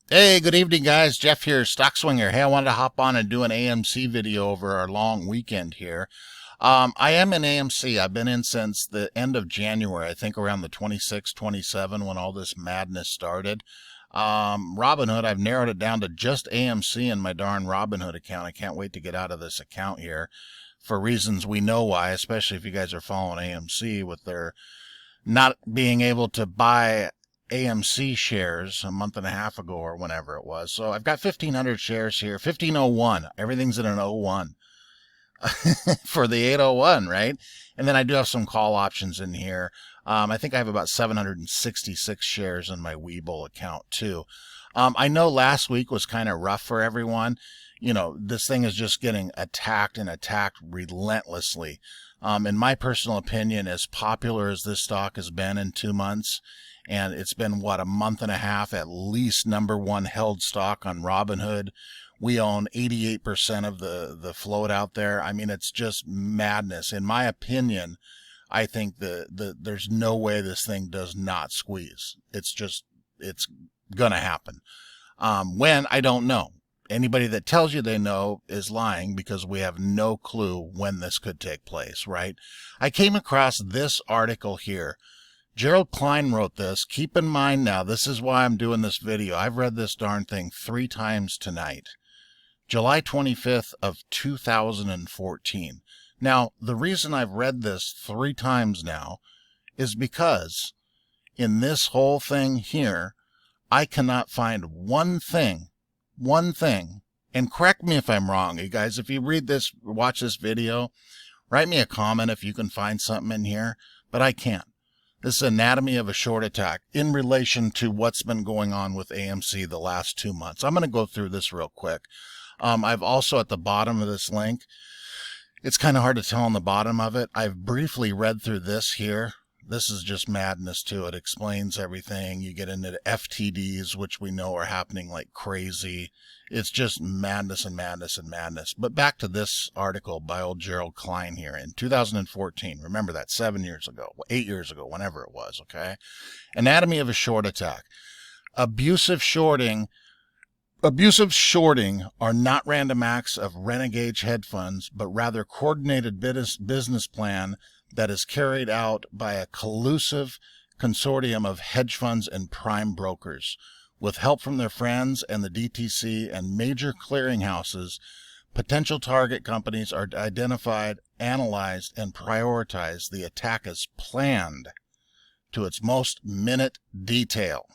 Hey, good evening, guys. Jeff here, Stock Swinger. Hey, I wanted to hop on and do an AMC video over our long weekend here. I am in AMC. I've been in since the end of January, I think around the 26, 27, when all this madness started. Robinhood, I've narrowed it down to just AMC in my darn Robinhood account. I can't wait to get out of this account here for reasons we know why, especially if you guys are following AMC with their not being able to buy AMC shares a month and a half ago or whenever it was. So I've got 1,500 shares here, 1501. Everything's in an '01 for the 801, right? And then I do have some call options in here. I think I have about 766 shares in my Webull account too. I know last week was kind of rough for everyone. You know, this thing is just getting attacked and attacked relentlessly. In my personal opinion, as popular as this stock has been in 2 months, and it's been, what, a month and a half at least number one held stock on Robinhood. We own 88% of the float out there. I mean, it's just madness. In my opinion, I think there's no way this thing does not squeeze. It's gonna happen. When, I don't know. Anybody that tells you they know is lying because we have no clue when this could take place, right? I came across this article here. Gerald Klein wrote this. Keep in mind now, this is why I'm doing this video. I've read this darn thing 3 times tonight. July 25th of 2014. Now, the reason I've read this 3 times now is because in this whole thing here, I cannot find one thing, and correct me if I'm wrong, you guys. If you read this, watch this video, write me a comment if you can find something in here, but I can't. This is anatomy of a short attack in relation to what's been going on with AMC the last 2 months. I'm going to go through this real quick. I've also at the bottom of this link, it's kind of hard to tell on the bottom of it. I've briefly read through this here. This is just madness too. It explains everything. You get into the FTDs, which we know are happening like crazy. It's just madness and madness and madness. But back to this article by old Gerald Klein here in 2014. Remember that, 7 years ago, 8 years ago, whenever it was, okay? Anatomy of a short attack. Abusive shorting are not random acts of renegade hedge funds, but rather coordinated business plan that is carried out by a collusive consortium of hedge funds and prime brokers. With help from their friends and the DTC and major clearinghouses, potential target companies are identified, analyzed, and prioritized. The attack is planned to its most minute detail.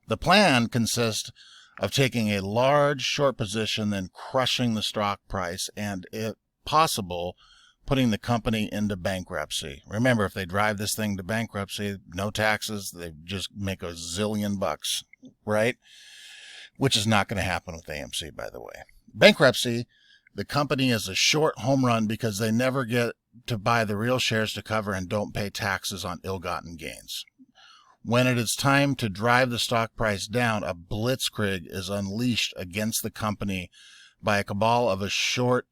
The plan consists of taking a large short position, then crushing the stock price, and, if possible, putting the company into bankruptcy. Remember, if they drive this thing to bankruptcy, no taxes, they just make a zillion bucks, right? Which is not going to happen with AMC, by the way. Bankruptcy, the company is a short home run because they never get to buy the real shares to cover and don't pay taxes on ill-gotten gains. When it is time to drive the stock price down, a blitzkrieg is unleashed against the company by a cabal of short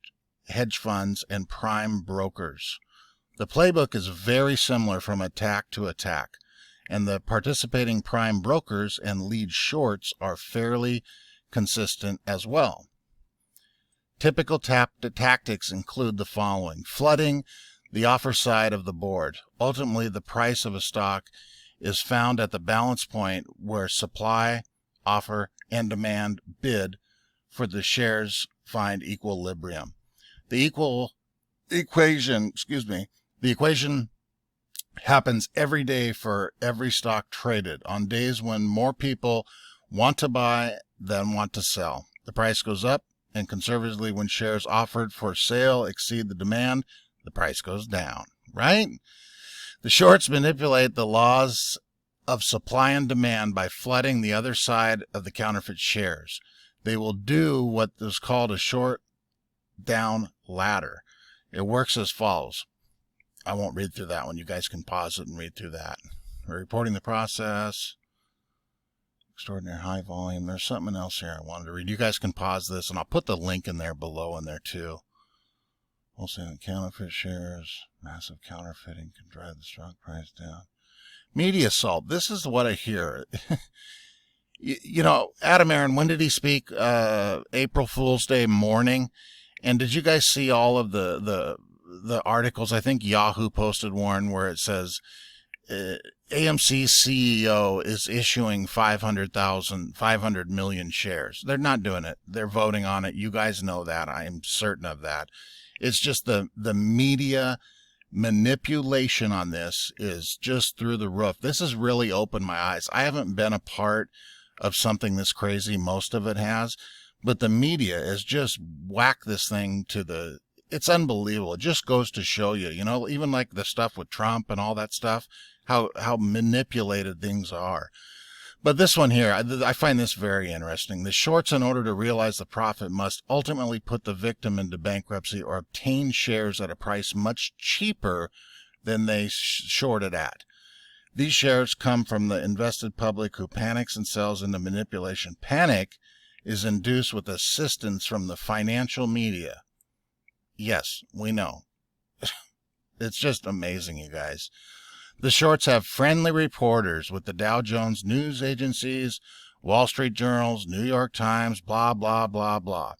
hedge funds and prime brokers. The playbook is very similar from attack to attack, and the participating prime brokers and lead shorts are fairly consistent as well. Typical tactics include the following: flooding the offer side of the board. Ultimately, the price of a stock is found at the balance point where supply, offer, and demand bid for the shares find equilibrium. The equation happens every day for every stock traded, on days when more people want to buy than want to sell. The price goes up, and conservatively, when shares offered for sale exceed the demand, the price goes down, right? The shorts manipulate the laws of supply and demand by flooding the other side of the counterfeit shares. They will do what is called a short down ladder. It works as follows. I won't read through that one. You guys can pause it and read through that. We're reporting the process. Extraordinary high volume. There's something else here I wanted to read. You guys can pause this, and I'll put the link in there below in there too. Also, counterfeit shares, massive counterfeiting can drive the stock price down. Media assault. This is what I hear. You know, Adam Aaron, when did he speak? April Fool's Day morning. And did you guys see all of the articles? I think Yahoo posted one where it says AMC CEO is issuing 500 million shares. They're not doing it. They're voting on it. You guys know that. I am certain of that. It's just the media manipulation on this is just through the roof. This has really opened my eyes. I haven't been a part of something this crazy. Most of it has, but the media has just whacked this thing it's unbelievable. It just goes to show you, you know, even like the stuff with Trump and all that stuff, how manipulated things are. But this one here, I find this very interesting. The shorts, in order to realize the profit, must ultimately put the victim into bankruptcy or obtain shares at a price much cheaper than they shorted at. These shares come from the invested public who panics and sells into manipulation. Panic is induced with assistance from the financial media. Yes, we know. It's just amazing, you guys. The shorts have friendly reporters with the Dow Jones news agencies, Wall Street Journals, New York Times, blah, blah, blah, blah.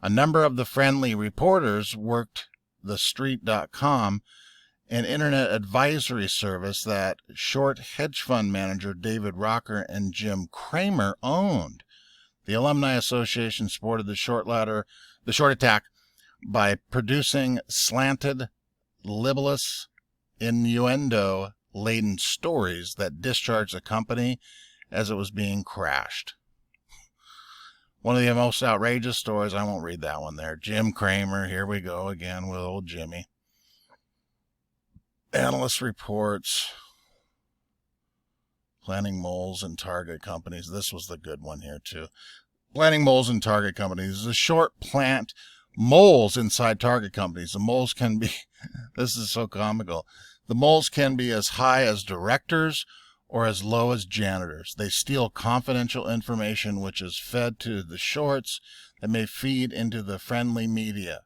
A number of the friendly reporters worked TheStreet.com, an internet advisory service that short hedge fund manager David Rocker and Jim Cramer owned. The Alumni Association supported the short attack by producing slanted, libelous, innuendo-laden stories that discharged the company as it was being crashed. One of the most outrageous stories, I won't read that one there. Jim Cramer, here we go again with old Jimmy. Analyst reports, planning moles and target companies. This was the good one here too. Planning moles and target companies. The short plant moles inside target companies. The moles can be, this is so comical. The moles can be as high as directors or as low as janitors. They steal confidential information which is fed to the shorts that may feed into the friendly media.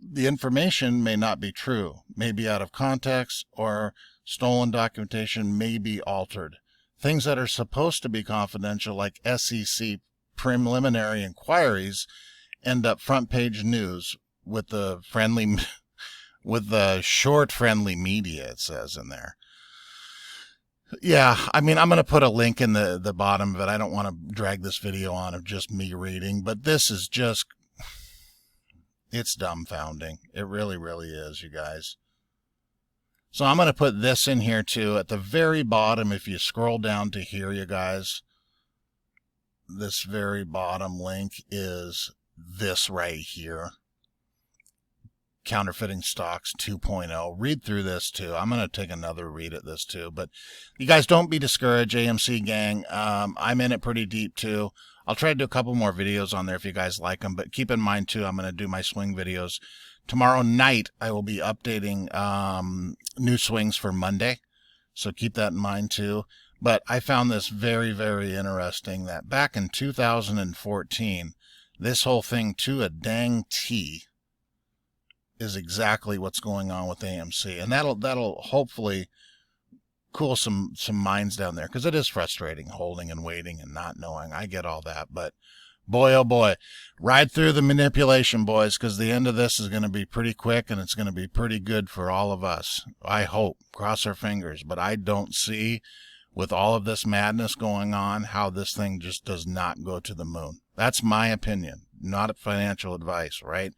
The information may not be true, may be out of context, or stolen documentation may be altered. Things that are supposed to be confidential, like SEC preliminary inquiries, end up front page news with the short friendly media, it says in there. Yeah, I mean, I'm going to put a link in the bottom of it. I don't want to drag this video on of just me reading, but this is just, it's dumbfounding. It really, really is, you guys. So I'm going to put this in here too. At the very bottom, if you scroll down to here, you guys, this very bottom link is this right here. Counterfeiting Stocks 2.0. Read through this too. I'm going to take another read at this too. But you guys don't be discouraged, AMC gang. I'm in it pretty deep too. I'll try to do a couple more videos on there if you guys like them. But keep in mind too, I'm going to do my swing videos. Tomorrow night, I will be updating new swings for Monday. So keep that in mind too. But I found this very, very interesting that back in 2014, this whole thing to a dang T is exactly what's going on with AMC. And that'll hopefully cool some minds down there, because it is frustrating holding and waiting and not knowing. I get all that, but boy, oh boy, ride through the manipulation, boys, because the end of this is going to be pretty quick and it's going to be pretty good for all of us. I hope. Cross our fingers. But I don't see, with all of this madness going on, how this thing just does not go to the moon. That's my opinion, not financial advice, right?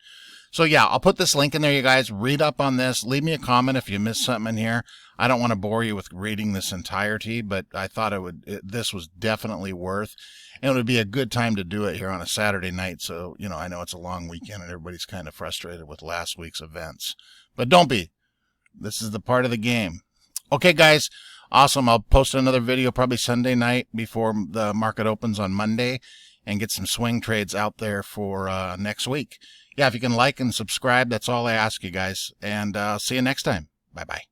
So yeah, I'll put this link in there, you guys. Read up on this. Leave me a comment if you missed something in here. I don't want to bore you with reading this entirety, but I thought this was definitely worth, and it would be a good time to do it here on a Saturday night. So, you know, I know it's a long weekend and everybody's kind of frustrated with last week's events, but don't be. This is the part of the game. Okay, guys. Awesome. I'll post another video probably Sunday night before the market opens on Monday and get some swing trades out there for next week. Yeah, if you can like and subscribe, that's all I ask you guys. And I'll see you next time. Bye-bye.